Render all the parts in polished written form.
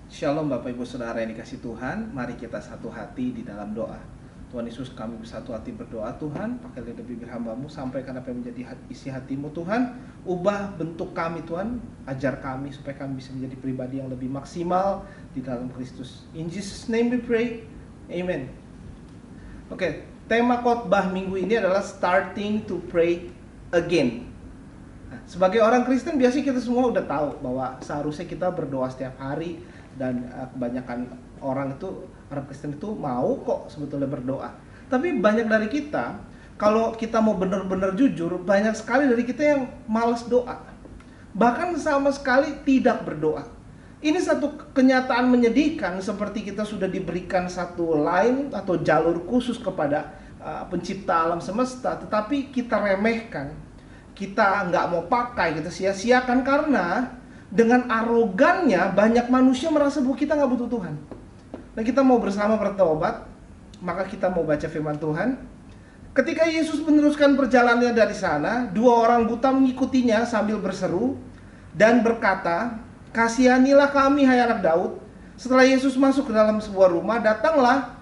Shalom Bapak Ibu Saudara yang dikasih Tuhan. Mari kita satu hati di dalam doa. Tuhan Yesus, kami bersatu hati berdoa. Tuhan, pakai lidah bibir hamba-Mu, sampaikan apa yang menjadi isi hati-Mu Tuhan. Ubah bentuk kami Tuhan, ajar kami supaya kami bisa menjadi pribadi yang lebih maksimal di dalam Kristus. In Jesus name we pray, Amen. Oke, tema khotbah minggu ini adalah starting to pray again. Nah, sebagai orang Kristen biasanya kita semua udah tahu bahwa seharusnya kita berdoa setiap hari. Dan kebanyakan orang Kristen itu mau kok sebetulnya berdoa. Tapi banyak dari kita, kalau kita mau benar-benar jujur, banyak sekali dari kita yang malas doa. Bahkan sama sekali tidak berdoa. Ini satu kenyataan menyedihkan, seperti kita sudah diberikan satu line atau jalur khusus kepada pencipta alam semesta, tetapi kita remehkan, kita nggak mau pakai, kita sia-siakan karena dengan arogannya banyak manusia merasa bahwa kita nggak butuh Tuhan. Dan kita mau bersama bertobat, maka kita mau baca firman Tuhan. Ketika Yesus meneruskan perjalanannya dari sana, dua orang buta mengikutinya sambil berseru dan berkata, "Kasihanilah kami, hai anak Daud." Setelah Yesus masuk ke dalam sebuah rumah, datanglah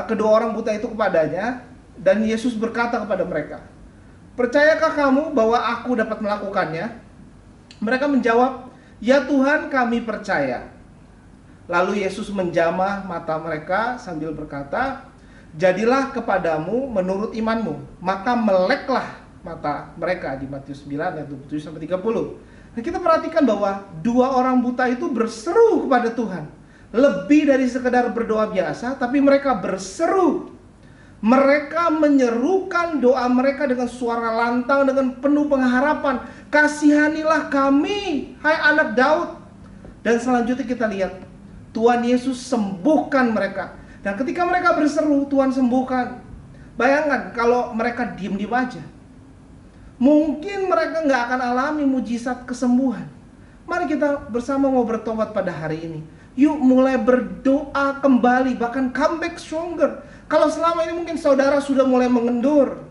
kedua orang buta itu kepadanya, dan Yesus berkata kepada mereka, "Percayakah kamu bahwa aku dapat melakukannya?" Mereka menjawab, "Ya Tuhan, kami percaya." Lalu Yesus menjamah mata mereka sambil berkata, "Jadilah kepadamu menurut imanmu." Maka meleklah mata mereka, di Matius 9 ayat 27-30. Nah, kita perhatikan bahwa dua orang buta itu berseru kepada Tuhan. Lebih dari sekedar berdoa biasa, tapi mereka berseru. Mereka menyerukan doa mereka dengan suara lantang, dengan penuh pengharapan. "Kasihanilah kami, hai anak Daud." Dan selanjutnya kita lihat, Tuhan Yesus sembuhkan mereka. Dan ketika mereka berseru, Tuhan sembuhkan. Bayangkan kalau mereka diem-diem aja, mungkin mereka nggak akan alami mujizat kesembuhan. Mari kita bersama mau bertobat pada hari ini. Yuk mulai berdoa kembali, bahkan come back stronger. Kalau selama ini mungkin saudara sudah mulai mengendur,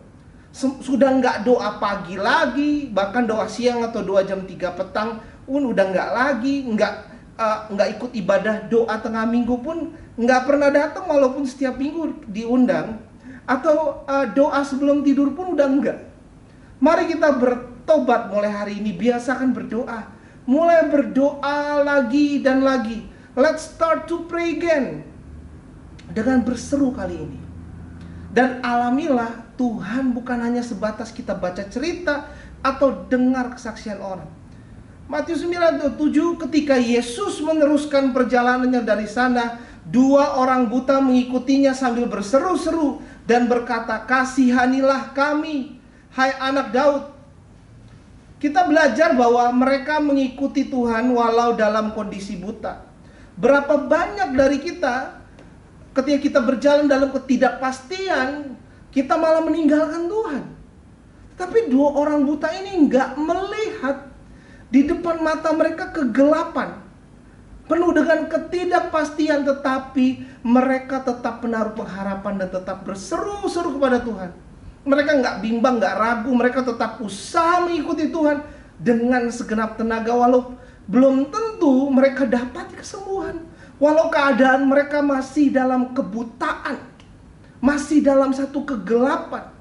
sudah nggak doa pagi lagi, bahkan doa siang atau doa jam 3 petang pun udah nggak lagi, nggak ikut ibadah doa tengah minggu pun nggak pernah datang walaupun setiap minggu diundang, atau doa sebelum tidur pun udah enggak. Mari kita bertobat mulai hari ini, biasakan berdoa, mulai berdoa lagi dan lagi. Let's start to pray again, dengan berseru kali ini. Dan alamilah Tuhan bukan hanya sebatas kita baca cerita atau dengar kesaksian orang. Matius 9:7, ketika Yesus meneruskan perjalanannya dari sana, dua orang buta mengikutinya sambil berseru-seru dan berkata, "Kasihanilah kami, hai anak Daud." Kita belajar bahwa mereka mengikuti Tuhan walau dalam kondisi buta. Berapa banyak dari kita, ketika kita berjalan dalam ketidakpastian, kita malah meninggalkan Tuhan. Tapi dua orang buta ini nggak melihat, di depan mata mereka kegelapan, penuh dengan ketidakpastian, tetapi mereka tetap menaruh pengharapan dan tetap berseru-seru kepada Tuhan. Mereka nggak bimbang, nggak ragu, mereka tetap usaha mengikuti Tuhan dengan segenap tenaga, walau belum tentu mereka dapat kesembuhan. Walau keadaan mereka masih dalam kebutaan, masih dalam satu kegelapan,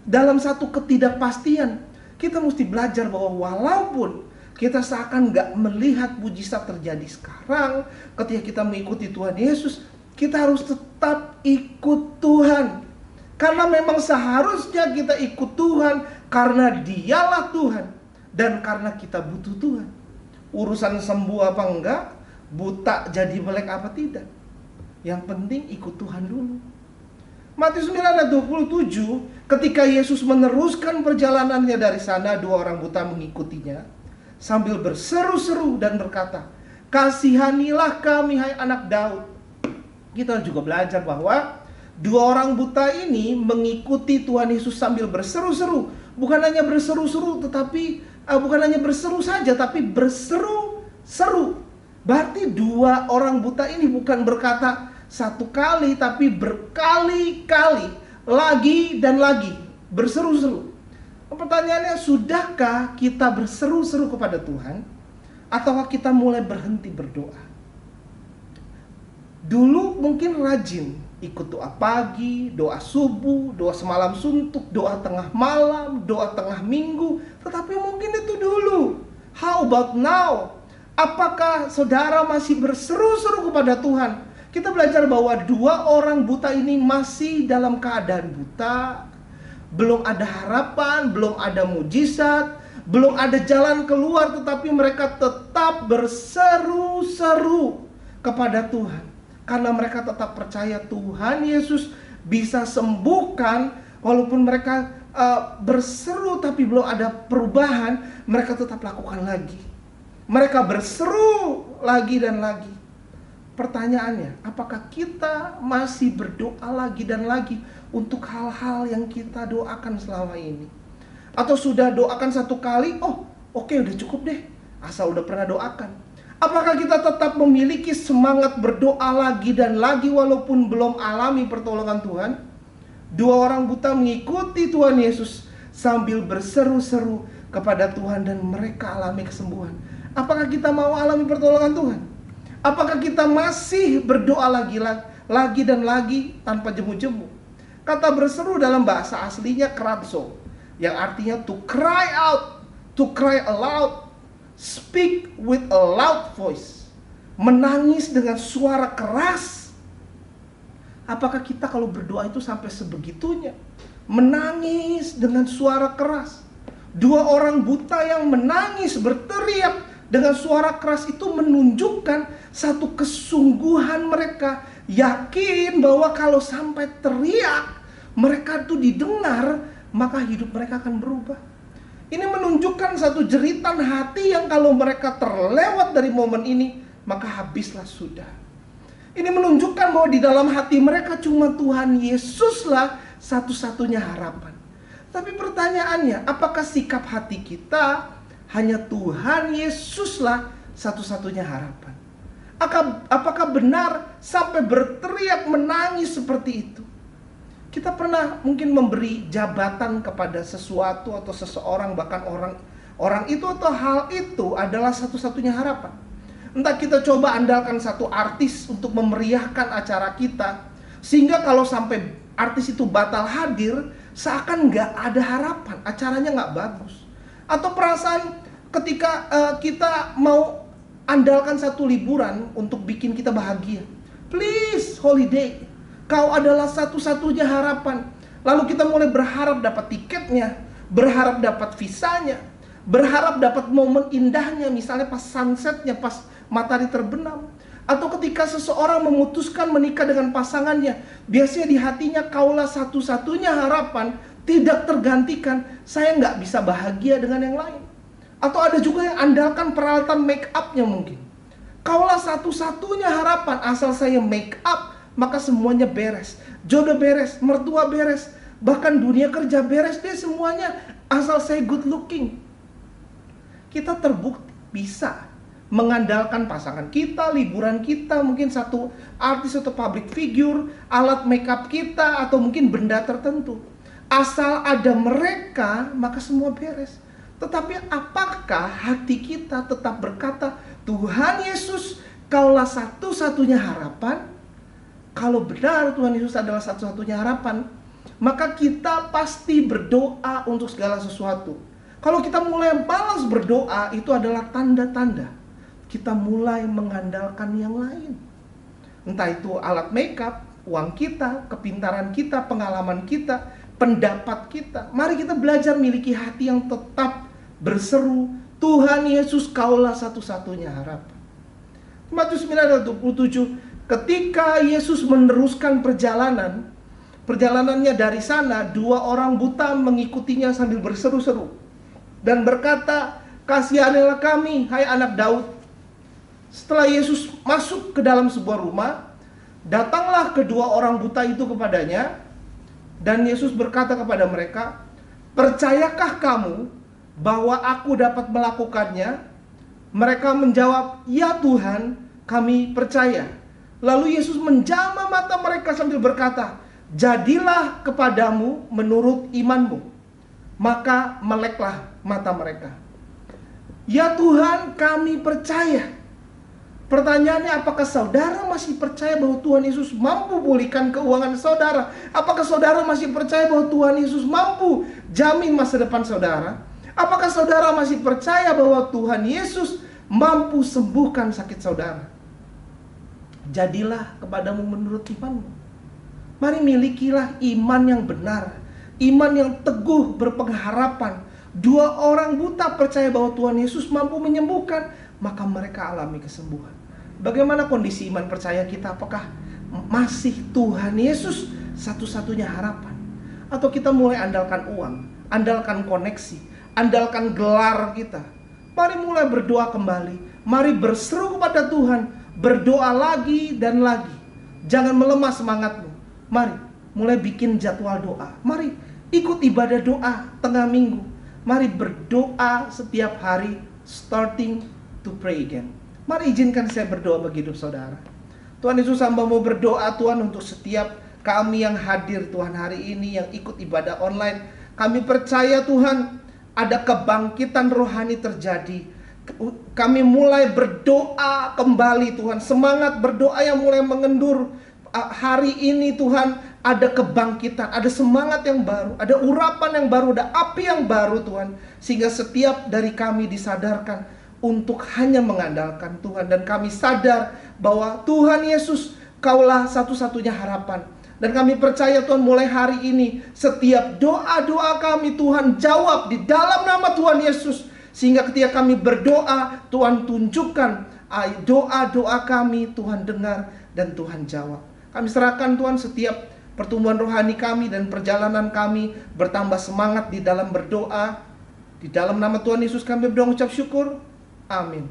dalam satu ketidakpastian, kita mesti belajar bahwa walaupun kita seakan gak melihat mujizat terjadi sekarang, ketika kita mengikuti Tuhan Yesus, kita harus tetap ikut Tuhan. Karena memang seharusnya kita ikut Tuhan, karena Dialah Tuhan, dan karena kita butuh Tuhan. Urusan sembuh apa enggak, buta jadi melek apa tidak, yang penting ikut Tuhan dulu. Matius 9:27, ketika Yesus meneruskan perjalanannya dari sana, dua orang buta mengikutinya sambil berseru-seru dan berkata, "Kasihanilah kami, hai anak Daud." Kita juga belajar bahwa dua orang buta ini mengikuti Tuhan Yesus sambil berseru-seru. Bukan hanya berseru-seru, tetapi bukan hanya berseru saja, tapi berseru-seru. Berarti dua orang buta ini bukan berkata satu kali, tapi berkali-kali, lagi dan lagi, berseru-seru. Pertanyaannya, sudahkah kita berseru-seru kepada Tuhan? Ataukah kita mulai berhenti berdoa? Dulu mungkin rajin ikut doa pagi, doa subuh, doa semalam suntuk, doa tengah malam, doa tengah minggu. Tetapi mungkin itu dulu. How about now? Apakah saudara masih berseru-seru kepada Tuhan? Kita belajar bahwa dua orang buta ini masih dalam keadaan buta. Belum ada harapan, belum ada mujizat, belum ada jalan keluar. Tetapi mereka tetap berseru-seru kepada Tuhan. Karena mereka tetap percaya Tuhan Yesus bisa sembuhkan. Walaupun mereka berseru tapi belum ada perubahan, mereka tetap lakukan lagi. Mereka berseru lagi dan lagi. Pertanyaannya, apakah kita masih berdoa lagi dan lagi untuk hal-hal yang kita doakan selama ini? Atau sudah doakan satu kali, oke, udah cukup deh, asal udah pernah doakan. Apakah kita tetap memiliki semangat berdoa lagi dan lagi walaupun belum alami pertolongan Tuhan? Dua orang buta mengikuti Tuhan Yesus sambil berseru-seru kepada Tuhan dan mereka alami kesembuhan. Apakah kita mau alami pertolongan Tuhan? Apakah kita masih berdoa lagi dan lagi tanpa jemu-jemu? Kata berseru dalam bahasa aslinya kratzo, yang artinya to cry out, to cry aloud, speak with a loud voice, menangis dengan suara keras. Apakah kita kalau berdoa itu sampai sebegitunya? Menangis dengan suara keras. Dua orang buta yang menangis berteriak dengan suara keras itu menunjukkan satu kesungguhan mereka. Yakin bahwa kalau sampai teriak mereka itu didengar, maka hidup mereka akan berubah. Ini menunjukkan satu jeritan hati yang kalau mereka terlewat dari momen ini, maka habislah sudah. Ini menunjukkan bahwa di dalam hati mereka cuma Tuhan Yesuslah satu-satunya harapan. Tapi pertanyaannya, apakah sikap hati kita hanya Tuhan Yesuslah satu-satunya harapan? Apakah benar sampai berteriak menangis seperti itu? Kita pernah mungkin memberi jabatan kepada sesuatu atau seseorang, bahkan orang itu atau hal itu adalah satu-satunya harapan. Entah kita coba andalkan satu artis untuk memeriahkan acara kita, sehingga kalau sampai artis itu batal hadir, seakan nggak ada harapan, acaranya nggak bagus. Atau perasaan ketika kita mau andalkan satu liburan untuk bikin kita bahagia. Please, holiday, kau adalah satu-satunya harapan. Lalu kita mulai berharap dapat tiketnya, berharap dapat visanya, berharap dapat momen indahnya, misalnya pas sunsetnya, pas matahari terbenam. Atau ketika seseorang memutuskan menikah dengan pasangannya, biasanya di hatinya, kaulah satu-satunya harapan, tidak tergantikan, saya nggak bisa bahagia dengan yang lain. Atau ada juga yang andalkan peralatan make up-nya mungkin. Kaulah satu-satunya harapan, asal saya make up, maka semuanya beres. Jodoh beres, mertua beres, bahkan dunia kerja beres deh semuanya, asal saya good looking. Kita terbukti bisa mengandalkan pasangan kita, liburan kita, mungkin satu artis atau public figure, alat makeup kita, atau mungkin benda tertentu. Asal ada mereka, maka semua beres. Tetapi apakah hati kita tetap berkata, Tuhan Yesus, kaulah satu-satunya harapan? Kalau benar Tuhan Yesus adalah satu-satunya harapan, maka kita pasti berdoa untuk segala sesuatu. Kalau kita mulai malas berdoa, itu adalah tanda-tanda kita mulai mengandalkan yang lain. Entah itu alat makeup, uang kita, kepintaran kita, pengalaman kita, pendapat kita. Mari kita belajar miliki hati yang tetap berseru, Tuhan Yesus, kaulah satu-satunya harapan. Matius 9:27, ketika Yesus meneruskan perjalanannya dari sana, dua orang buta mengikutinya sambil berseru-seru dan berkata, kasihanilah kami, hai anak Daud. Setelah Yesus masuk ke dalam sebuah rumah, datanglah kedua orang buta itu kepadanya, dan Yesus berkata kepada mereka, percayakah kamu bahwa aku dapat melakukannya? Mereka menjawab, ya Tuhan, kami percaya. Lalu Yesus menjamah mata mereka sambil berkata, jadilah kepadamu menurut imanmu. Maka meleklah mata mereka. Ya Tuhan, kami percaya. Pertanyaannya, apakah saudara masih percaya bahwa Tuhan Yesus mampu pulihkan keuangan saudara? Apakah saudara masih percaya bahwa Tuhan Yesus mampu jamin masa depan saudara? Apakah saudara masih percaya bahwa Tuhan Yesus mampu sembuhkan sakit saudara? Jadilah kepadamu menurut imanmu. Mari milikilah iman yang benar, iman yang teguh berpengharapan. 2 orang buta percaya bahwa Tuhan Yesus mampu menyembuhkan, maka mereka alami kesembuhan. Bagaimana kondisi iman percaya kita? Apakah masih Tuhan Yesus satu-satunya harapan? Atau kita mulai andalkan uang, andalkan koneksi, andalkan gelar kita? Mari mulai berdoa kembali. Mari berseru kepada Tuhan, berdoa lagi dan lagi. Jangan melemah semangatmu. Mari mulai bikin jadwal doa. Mari ikut ibadah doa tengah minggu. Mari berdoa setiap hari, starting to pray again. Mari izinkan saya berdoa bagi hidup saudara. Tuhan Yesus, hamba mau berdoa Tuhan untuk setiap kami yang hadir Tuhan hari ini, yang ikut ibadah online. Kami percaya Tuhan ada kebangkitan rohani terjadi. Kami mulai berdoa kembali Tuhan. Semangat berdoa yang mulai mengendur. Hari ini Tuhan ada kebangkitan, ada semangat yang baru, ada urapan yang baru, ada api yang baru Tuhan. Sehingga setiap dari kami disadarkan untuk hanya mengandalkan Tuhan. Dan kami sadar bahwa Tuhan Yesus, Kaulah satu-satunya harapan. Dan kami percaya Tuhan, mulai hari ini setiap doa-doa kami Tuhan jawab di dalam nama Tuhan Yesus. Sehingga ketika kami berdoa, Tuhan tunjukkan doa-doa kami, Tuhan dengar dan Tuhan jawab. Kami serahkan Tuhan setiap pertumbuhan rohani kami dan perjalanan kami bertambah semangat di dalam berdoa. Di dalam nama Tuhan Yesus kami berdoa ucap syukur. Amin.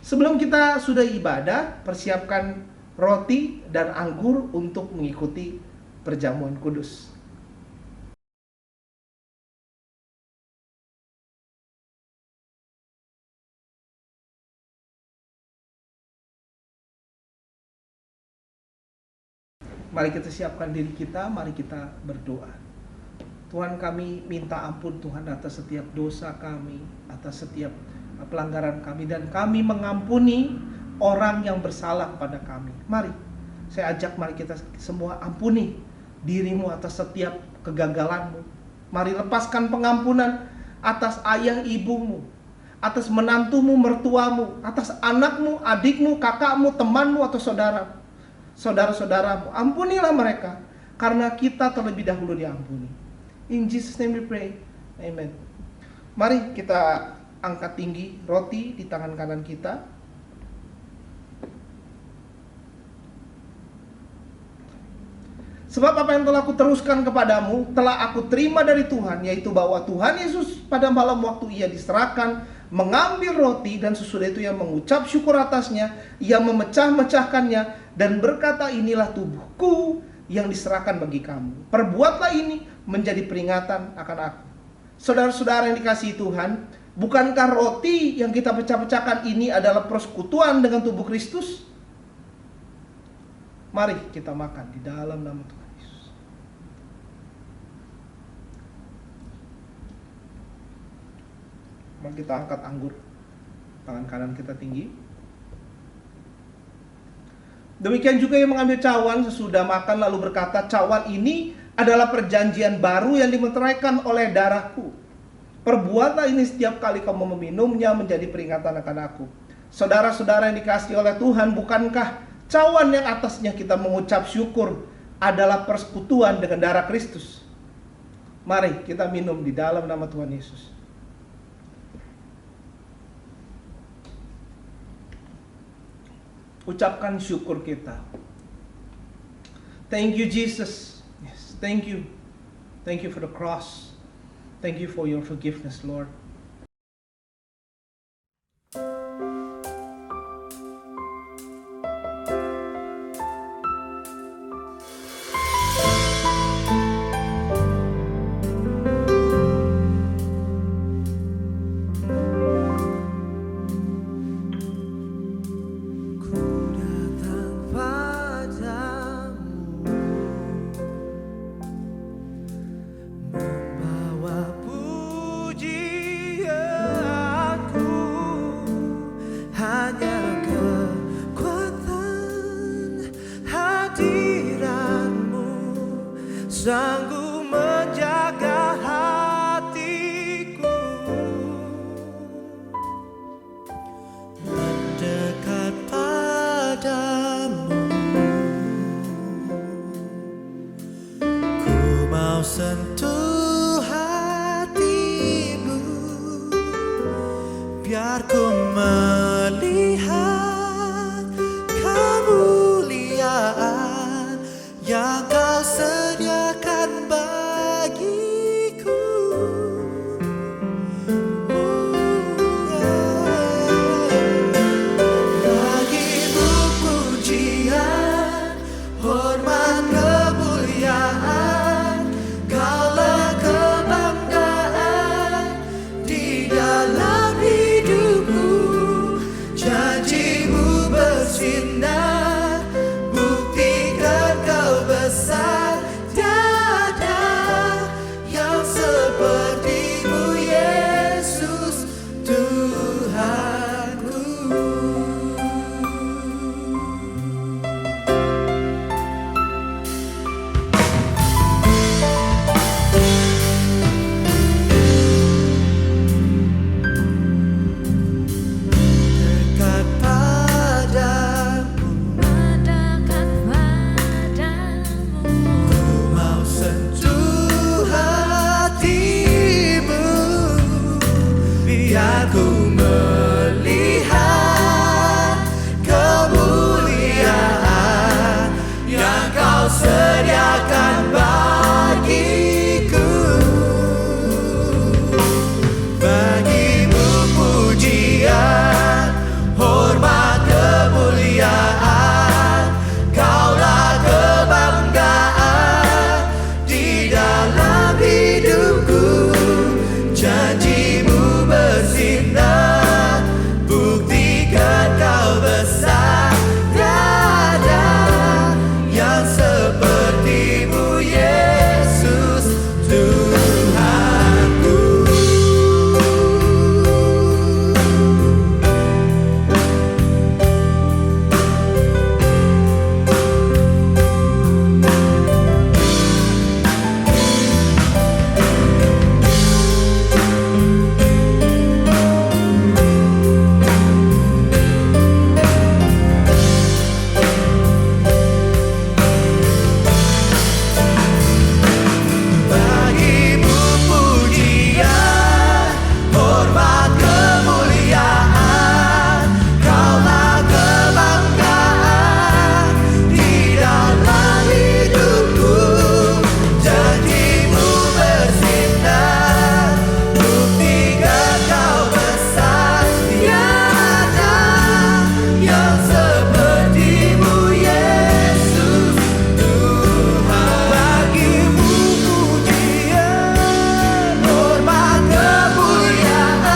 Sebelum kita sudah ibadah, persiapkan roti dan anggur untuk mengikuti perjamuan kudus. Mari kita siapkan diri kita, mari kita berdoa. Tuhan, kami minta ampun Tuhan atas setiap dosa kami, atas setiap pelanggaran kami, dan kami mengampuni orang yang bersalah kepada kami. Mari, saya ajak mari kita semua ampuni dirimu atas setiap kegagalanmu. Mari lepaskan pengampunan atas ayah ibumu, atas menantumu, mertuamu, atas anakmu, adikmu, kakakmu, temanmu, atau saudara-saudaramu. Ampunilah mereka, karena kita terlebih dahulu diampuni. In Jesus' name we pray. Amen. Mari kita angkat tinggi roti di tangan kanan kita. Sebab apa yang telah aku teruskan kepadamu telah aku terima dari Tuhan, yaitu bahwa Tuhan Yesus pada malam waktu ia diserahkan mengambil roti, dan sesudah itu ia mengucap syukur atasnya, ia memecah-mecahkannya dan berkata, inilah tubuhku yang diserahkan bagi kamu. Perbuatlah ini menjadi peringatan akan aku. Saudara-saudara yang dikasihi Tuhan, bukankah roti yang kita pecah-pecahkan ini adalah persekutuan dengan tubuh Kristus? Mari kita makan di dalam nama Tuhan Yesus. Mari kita angkat anggur, tangan kanan kita tinggi. Demikian juga yang mengambil cawan sesudah makan lalu berkata, cawan ini adalah perjanjian baru yang dimeteraikan oleh darahku. Perbuatlah ini setiap kali kamu meminumnya menjadi peringatan akan aku. Saudara-saudara yang dikasihi oleh Tuhan, bukankah cawan yang atasnya kita mengucap syukur adalah persekutuan dengan darah Kristus? Mari kita minum di dalam nama Tuhan Yesus. Ucapkan syukur kita. Thank you Jesus. Yes, thank you. Thank you for the cross. Thank you for your forgiveness, Lord. Membawa puji sanggup menjaga hatiku, mendekat padamu. Ku mau sentuh hatimu, biar ku melihat kemuliaan yang kau sediakan bagiku. Bagimu pujian, hormat, kemuliaan, kaulah kebanggaan di dalam hidupku. Janjimu bersinar, buktikan kau besar. Tiada yang sepertimu, Yesus Tuhanku. Dekat padamu, ku mau sentuh hatimu, biar ku melihat kemuliaan yang kau sediakan bagiku. Bagimu pujian, hormat, kemuliaan, kaulah kebanggaan di dalam hidupku. Janjimu bersinar, buktikan kau besar. Tiada yang sepertimu, Yesus Tuhanku. Bagimu pujian, hormat, kemuliaan, kaulah kebanggaan di dalam hidupku. Janjimu bersinar, buktikan kau besar. Tiada yang sepertimu, Yesus Tuhan. Bagimu pujian, hormat, kemuliaan,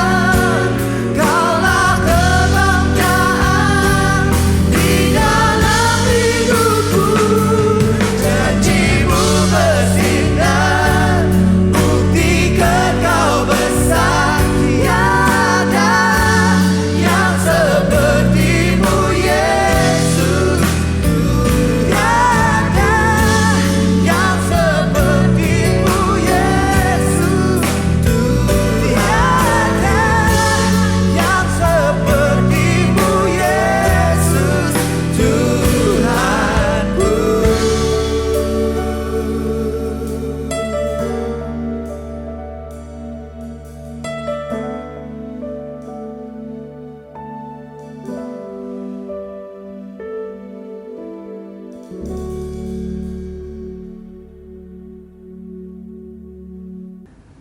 kaulah kebanggaan di dalam hidupku. Janjimu bersinar, buktikan kau besar. Tiada yang sepertimu, Yesus. Tiada yang sepertimu, Yesus. Tiada yang sepertimu, Yesus Tuhanku.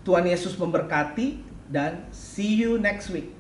Tuhan Yesus memberkati dan see you next week.